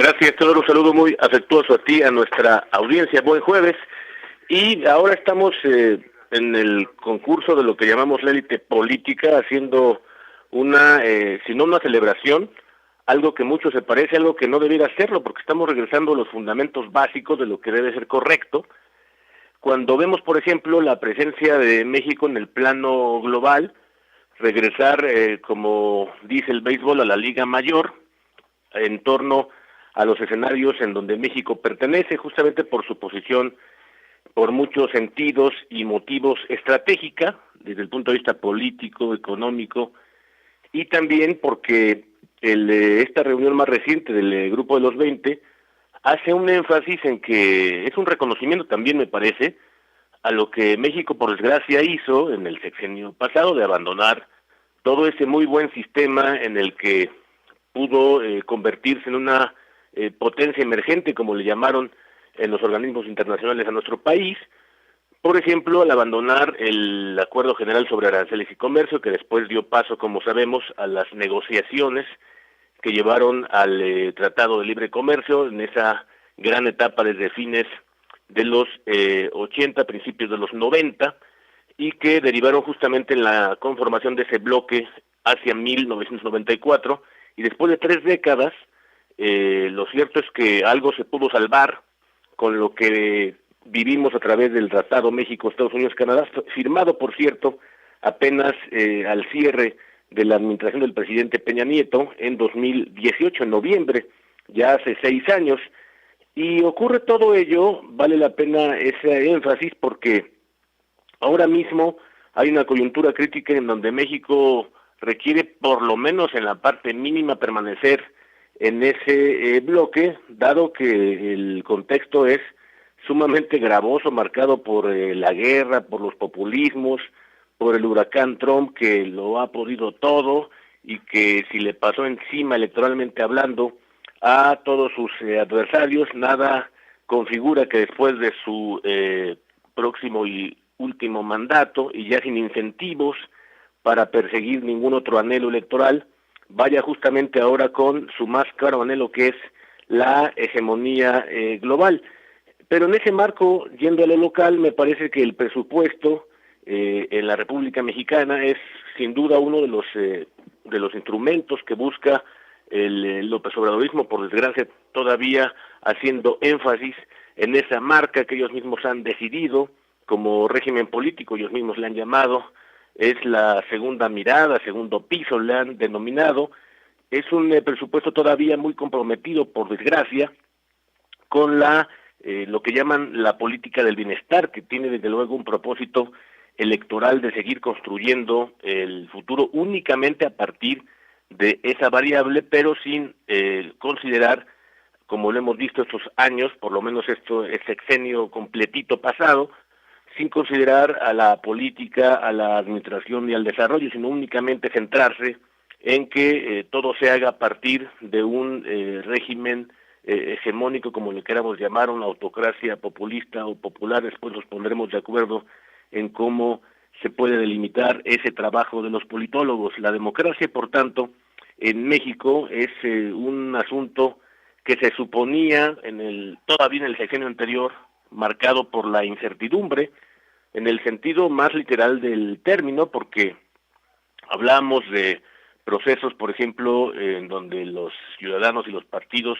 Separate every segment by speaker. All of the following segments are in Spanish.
Speaker 1: Gracias, Teodoro. Un saludo muy afectuoso a ti, a nuestra audiencia. Buen jueves. Y ahora estamos en el concurso de lo que llamamos la élite política, haciendo una, si no una celebración, algo que mucho se parece, algo que no debiera hacerlo, porque estamos regresando a los fundamentos básicos de lo que debe ser correcto. Cuando vemos, por ejemplo, la presencia de México en el plano global, regresar, como dice el béisbol, a la Liga Mayor, en torno a los escenarios en donde México pertenece, justamente por su posición, por muchos sentidos y motivos estratégica, desde el punto de vista político, económico, y también porque esta reunión más reciente del Grupo de los 20 hace un énfasis en que es un reconocimiento también, me parece, a lo que México, por desgracia, hizo en el sexenio pasado, de abandonar todo ese muy buen sistema en el que pudo convertirse en una potencia emergente, como le llamaron en los organismos internacionales a nuestro país, por ejemplo, al abandonar el Acuerdo General sobre Aranceles y Comercio, que después dio paso, como sabemos, a las negociaciones que llevaron al Tratado de Libre Comercio, en esa gran etapa desde fines de los 80, principios de los 90, y que derivaron justamente en la conformación de ese bloque hacia 1994, y después de 3 décadas, lo cierto es que algo se pudo salvar con lo que vivimos a través del Tratado México-Estados Unidos-Canadá, firmado, por cierto, apenas al cierre de la administración del presidente Peña Nieto en 2018, en noviembre, ya hace 6 años, y ocurre todo ello, vale la pena ese énfasis, porque ahora mismo hay una coyuntura crítica en donde México requiere, por lo menos en la parte mínima, permanecer en ese bloque, dado que el contexto es sumamente gravoso, marcado por la guerra, por los populismos, por el huracán Trump, que lo ha podido todo y que si le pasó encima electoralmente hablando a todos sus adversarios, nada configura que después de su próximo y último mandato, y ya sin incentivos para perseguir ningún otro anhelo electoral, vaya justamente ahora con su más claro anhelo, que es la hegemonía global. Pero en ese marco, yendo a lo local, me parece que el presupuesto en la República Mexicana es sin duda uno de los instrumentos que busca el López Obradorismo, por desgracia todavía haciendo énfasis en esa marca que ellos mismos han decidido como régimen político, ellos mismos le han llamado, es la segunda mirada, segundo piso le han denominado. Es un presupuesto todavía muy comprometido, por desgracia, con lo que llaman la política del bienestar, que tiene desde luego un propósito electoral de seguir construyendo el futuro únicamente a partir de esa variable, pero sin considerar, como lo hemos visto estos años, por lo menos esto es sexenio completito pasado, sin considerar a la política, a la administración y al desarrollo, sino únicamente centrarse en que todo se haga a partir de un régimen hegemónico, como le queramos llamar, una autocracia populista o popular. Después nos pondremos de acuerdo en cómo se puede delimitar ese trabajo de los politólogos. La democracia, por tanto, en México es un asunto que se suponía todavía en el sexenio anterior, marcado por la incertidumbre, en el sentido más literal del término, porque hablamos de procesos, por ejemplo, en donde los ciudadanos y los partidos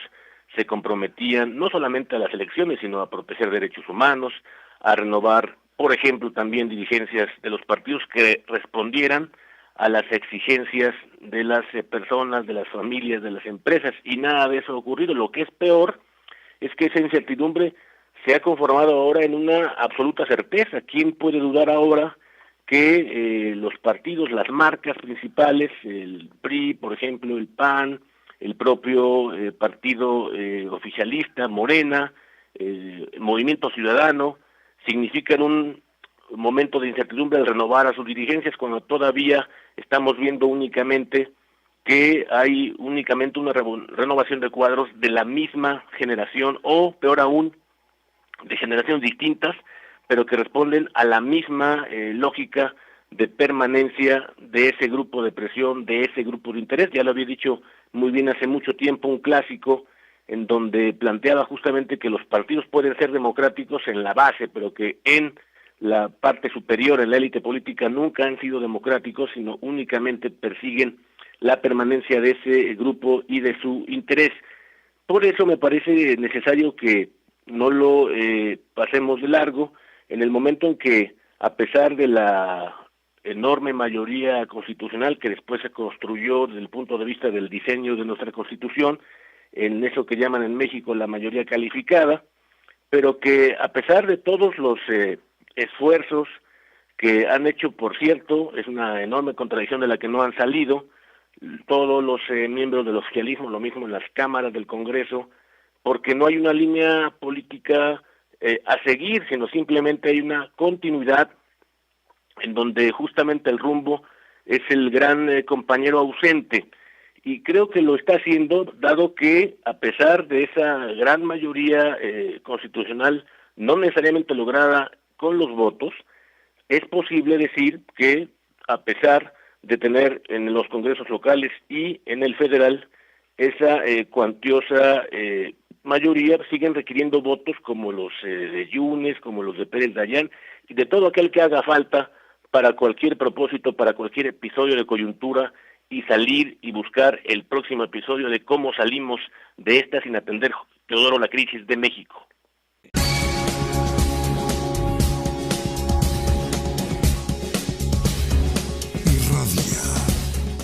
Speaker 1: se comprometían no solamente a las elecciones, sino a proteger derechos humanos, a renovar, por ejemplo, también dirigencias de los partidos que respondieran a las exigencias de las personas, de las familias, de las empresas, y nada de eso ha ocurrido. Lo que es peor es que esa incertidumbre se ha conformado ahora en una absoluta certeza. ¿Quién puede dudar ahora que los partidos, las marcas principales, el PRI, por ejemplo, el PAN, el propio partido oficialista, Morena, Movimiento Ciudadano, significan un momento de incertidumbre al renovar a sus dirigencias, cuando todavía estamos viendo únicamente que hay únicamente una renovación de cuadros de la misma generación, o peor aún, de generaciones distintas, pero que responden a la misma lógica de permanencia de ese grupo de presión, de ese grupo de interés. Ya lo había dicho muy bien hace mucho tiempo un clásico en donde planteaba justamente que los partidos pueden ser democráticos en la base, pero que en la parte superior, en la élite política, nunca han sido democráticos, sino únicamente persiguen la permanencia de ese grupo y de su interés. Por eso me parece necesario que no lo pasemos de largo en el momento en que, a pesar de la enorme mayoría constitucional que después se construyó desde el punto de vista del diseño de nuestra Constitución, en eso que llaman en México la mayoría calificada, pero que a pesar de todos los esfuerzos que han hecho, por cierto, es una enorme contradicción de la que no han salido, todos los miembros del oficialismo, lo mismo en las cámaras del Congreso, porque no hay una línea política a seguir, sino simplemente hay una continuidad en donde justamente el rumbo es el gran compañero ausente. Y creo que lo está haciendo, dado que a pesar de esa gran mayoría constitucional, no necesariamente lograda con los votos, es posible decir que a pesar de tener en los congresos locales y en el federal esa cuantiosa mayoría, siguen requiriendo votos como los de Yunes, como los de Pérez Dayán, y de todo aquel que haga falta para cualquier propósito, para cualquier episodio de coyuntura, y salir y buscar el próximo episodio de cómo salimos de esta sin atender, Teodoro, la crisis de México.